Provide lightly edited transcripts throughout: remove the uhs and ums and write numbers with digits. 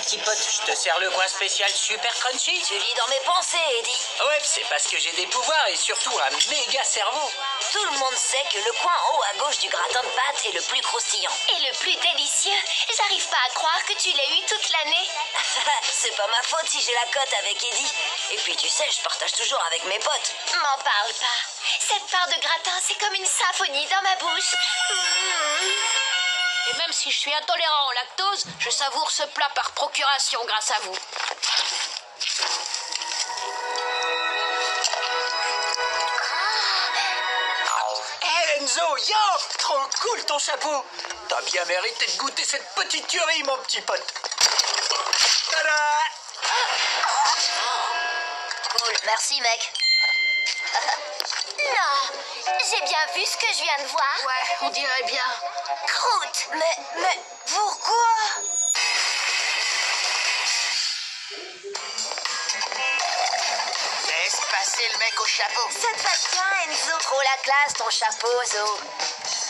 petit pote, je te sers le coin spécial super crunchy. Tu lis dans mes pensées, Eddie. Ouais, c'est parce que j'ai des pouvoirs et surtout un méga cerveau. Tout le monde sait que le coin en haut à gauche du gratin de pâtes est le plus croustillant. Et le plus délicieux. J'arrive pas à croire que tu l'aies eu toute l'année. C'est pas ma faute si j'ai la cote avec Eddie. Et puis tu sais, je partage toujours avec mes potes. M'en parle pas. Cette part de gratin, c'est comme une symphonie dans ma bouche. Et même si je suis intolérant au lactose, je savoure ce plat par procuration grâce à vous. Hey Enzo, yo, trop cool ton chapeau. T'as bien mérité de goûter cette petite tuerie, mon petit pote. Tada! Cool, merci mec. Non, j'ai bien vu ce que je viens de voir. Ouais, on dirait bien. Croûte. Mais pourquoi? Laisse passer le mec au chapeau. Ça te va bien, Enzo. Trop la classe ton chapeau, Zo.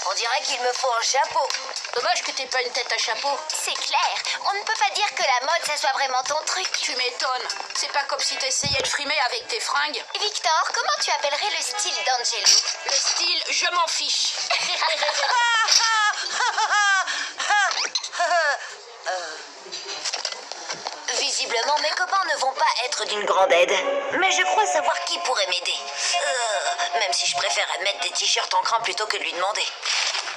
On dirait qu'il me faut un chapeau. Dommage que t'aies pas une tête à chapeau. C'est clair, on ne peut pas dire que la mode, ça soit vraiment ton truc. Tu m'étonnes. C'est pas comme si t'essayais de frimer avec tes fringues. Victor, comment tu appellerais le style d'Angelo? Le style, je m'en fiche. Visiblement, mes copains ne vont pas être d'une grande aide. Mais je crois savoir qui pourrait m'aider. Même si je préfère mettre des t-shirts en crin plutôt que de lui demander.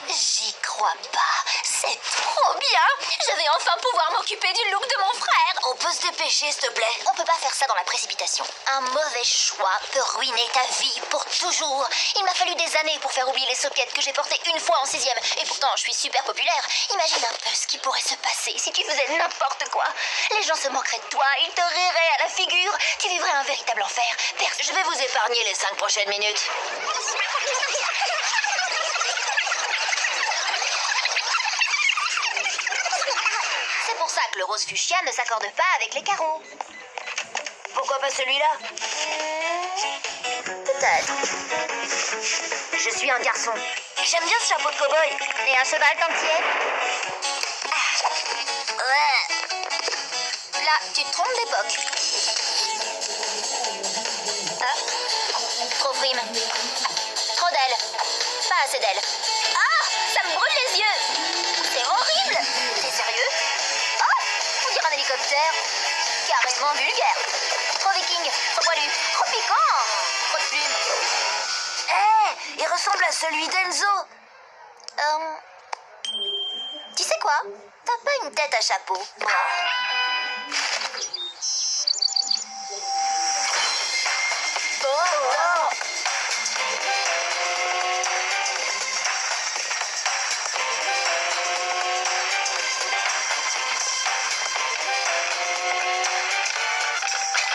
J'y crois pas. C'est trop bien. Je vais enfin pouvoir m'occuper du look de mon frère. On peut se dépêcher, s'il te plaît? On peut pas faire ça dans la précipitation. Un mauvais choix peut ruiner ta vie pour toujours. Il m'a fallu des années pour faire oublier les soquettes que j'ai portées une fois en 6e. Et pourtant, je suis super populaire. Imagine un peu ce qui pourrait se passer si tu faisais n'importe quoi. Les gens se moqueraient de toi, ils te riraient à la figure. Tu vivrais un véritable enfer. Je vais vous épargner les 5 prochaines minutes. C'est pour ça que le rose fuchsia ne s'accorde pas avec les carreaux. Pourquoi pas celui-là? Peut-être. Je suis un garçon. J'aime bien ce chapeau de cow-boy. Et un cheval quand tu y es? Là, tu te trompes d'époque. Trop frime. Trop d'ailes. Pas assez d'ailes. Ah! Ça me brûle les yeux! C'est horrible! T'es sérieux? Oh! On dirait un hélicoptère. Carrément vulgaire. Trop viking, trop poilu, trop piquant. Trop de plumes. Il ressemble à celui d'Enzo. Tu sais quoi? T'as pas une tête à chapeau.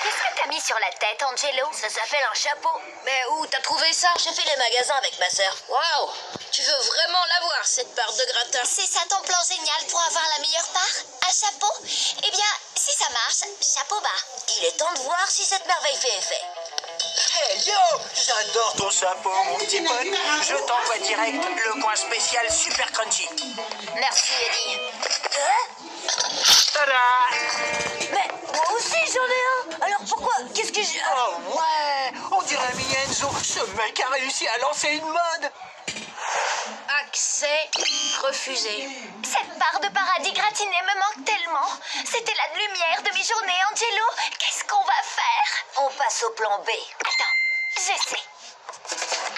Qu'est-ce que t'as mis sur la tête, Angelo? Ça s'appelle un chapeau. Mais où t'as trouvé ça? J'ai fait les magasins avec ma sœur. Waouh! Tu veux vraiment l'avoir, cette part de gratin? C'est ça ton plan génial pour avoir la meilleure part? Un chapeau? Eh bien, si ça marche, chapeau bas. Il est temps de voir si cette merveille fait effet. Hey yo, j'adore ton chapeau, mon petit pote. Je t'envoie direct le coin spécial super crunchy. Merci, Eddie. Tada! Mais moi aussi j'en ai un. Alors pourquoi? Qu'est-ce que j'ai... Oh ouais, on dirait mi Enzo. Ce mec a réussi à lancer une mode. Accès refusé. Cette part de paradis gratiné me manque tellement. C'était la lumière de mes journées, Angelo. Qu'est-ce qu'on va faire? On passe au plan B. Attends, je sais.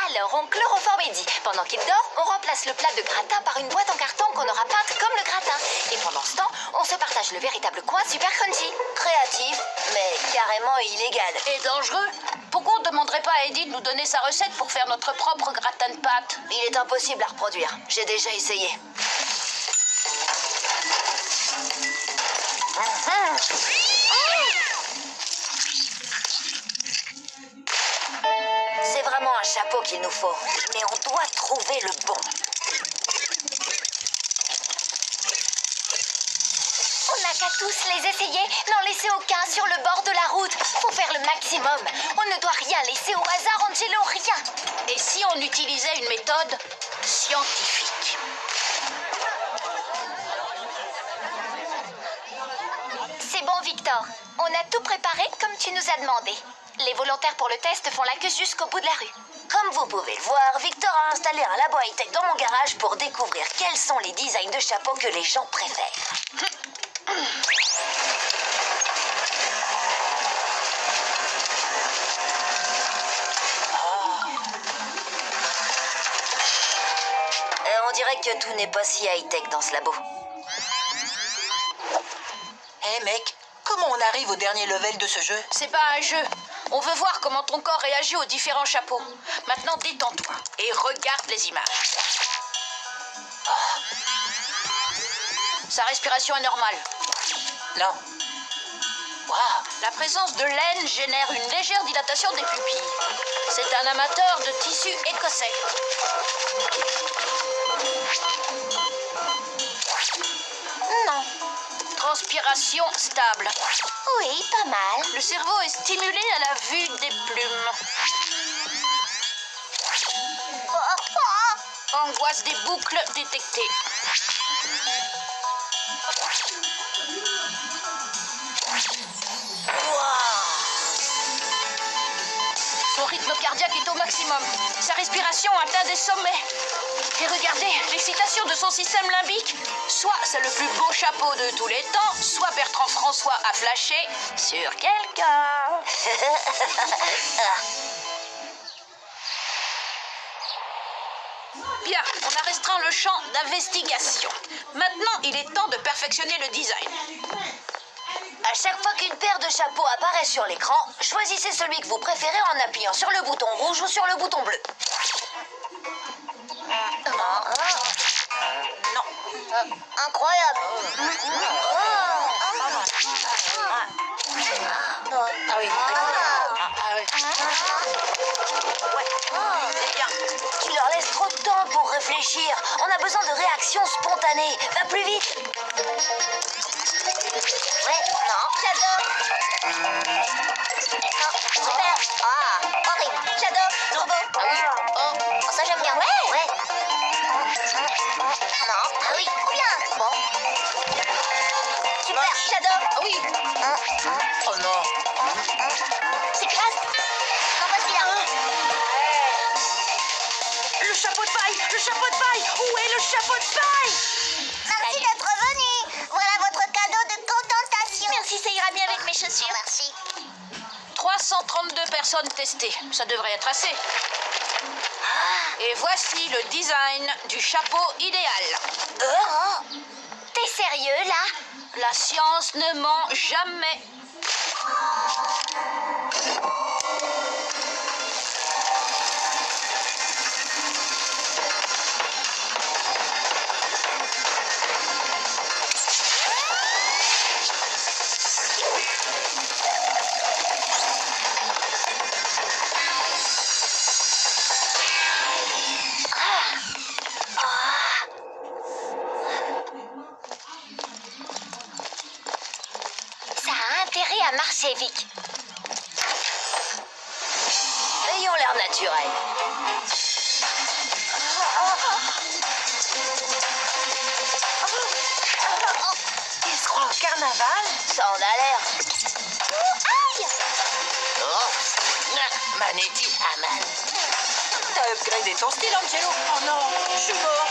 Alors, on chloroforme Eddie. Pendant qu'il dort, on remplace le plat de gratin par une boîte en carton qu'on aura peinte comme le gratin. Et pendant ce temps, on se partage le véritable coin super crunchy. Créatif, mais carrément illégal. Et dangereux. Pourquoi on ne demanderait pas à Eddie de nous donner sa recette pour faire notre propre gratin de pâtes? Il est impossible à reproduire. J'ai déjà essayé. C'est vraiment un chapeau qu'il nous faut. Mais on doit trouver le bon. On n'a qu'à tous les essayer, n'en laisser aucun sur le bord de la route. Faut faire le maximum. On ne doit rien laisser au hasard, Angelo, rien. Et si on utilisait une méthode scientifique? Victor, on a tout préparé comme tu nous as demandé. Les volontaires pour le test font la queue jusqu'au bout de la rue. Comme vous pouvez le voir, Victor a installé un labo high-tech dans mon garage pour découvrir quels sont les designs de chapeaux que les gens préfèrent. On dirait que tout n'est pas si high-tech dans ce labo. Hé mec, comment on arrive au dernier level de ce jeu? C'est pas un jeu. On veut voir comment ton corps réagit aux différents chapeaux. Maintenant, détends-toi et regarde les images. Sa respiration est normale. Non. Waouh. La présence de laine génère une légère dilatation des pupilles. C'est un amateur de tissu écossais. Non. Transpiration stable. Oui, pas mal. Le cerveau est stimulé à la vue des plumes. Angoisse des boucles détectées. Son rythme cardiaque est au maximum. Sa respiration atteint des sommets. Et regardez, l'excitation de son système limbique. Soit c'est le plus beau chapeau de tous les temps, soit Bertrand François a flashé sur quelqu'un. Bien, on a restreint le champ d'investigation. Maintenant, il est temps de perfectionner le design. À chaque fois qu'une paire de chapeaux apparaît sur l'écran, choisissez celui que vous préférez en appuyant sur le bouton rouge ou sur le bouton bleu. Non. Incroyable. Ah oui. C'est bien. Tu leur laisses trop de temps pour réfléchir. On a besoin de réactions spontanées. Va plus vite. Ouais, non, j'adore. Non, super. Ah, horrible. J'adore. Trop beau. Oh, ça j'aime bien. Ouais. Non. Ah oui, trop bien. Bon. Super, j'adore. Oui, Oh non. C'est classe. Non, pas celui-là. Le chapeau de paille. Le chapeau de paille. Où est le chapeau de paille? Merci d'être venu. Voilà votre cadeau de contentation. Merci, ça ira bien avec mes chaussures. Merci. 332 personnes testées. Ça devrait être assez. Et voici le design du chapeau idéal. Oh, t'es sérieux là? La science ne ment jamais. Ça a intérêt à marcher, Vic. Ayons l'air naturel. Il se croit au carnaval? Ça en a l'air. Aïe! Oh. Manetti Haman. T'as upgradé ton style, Angelo? Oh non, je suis mort.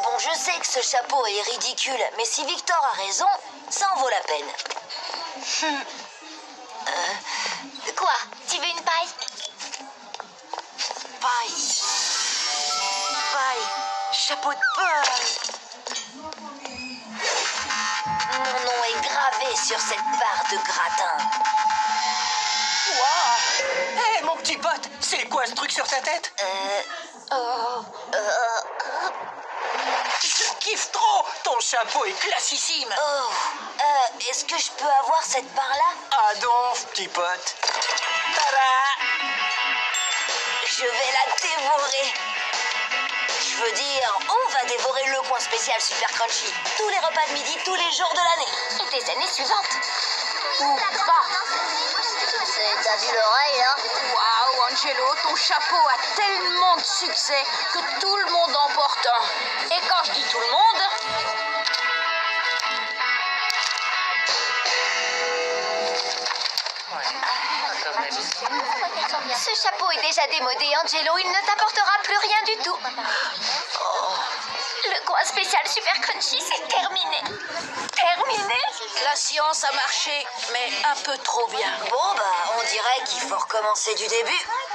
Bon, je sais que ce chapeau est ridicule, mais si Victor a raison, ça en vaut la peine. Quoi? Tu veux une paille? Paille. Paille. Chapeau de paille. Mon nom est gravé sur cette barre de gratin. Waouh. Hé, mon petit pote, c'est quoi ce truc sur ta tête? Je kiffe trop. Ton chapeau est classissime. Est-ce que je peux avoir cette barre-là? Ah donc, petit pote. Tada. Je vais la dévorer. Je veux dire, on va dévorer le coin spécial Super Crunchy. Tous les repas de midi, tous les jours de l'année. Et des années suivantes. Ou pas. T'as vu l'oreille, hein? Waouh, Angelo, ton chapeau a tellement de succès que tout le monde en porte un. Et quand je dis tout le monde, Ce chapeau est déjà démodé, Angelo. Il ne t'apportera plus rien du tout. Le coin spécial super crunchy, c'est terminé. Terminé. La science a marché, mais un peu trop bien. Bon, bah, on dirait qu'il faut recommencer du début.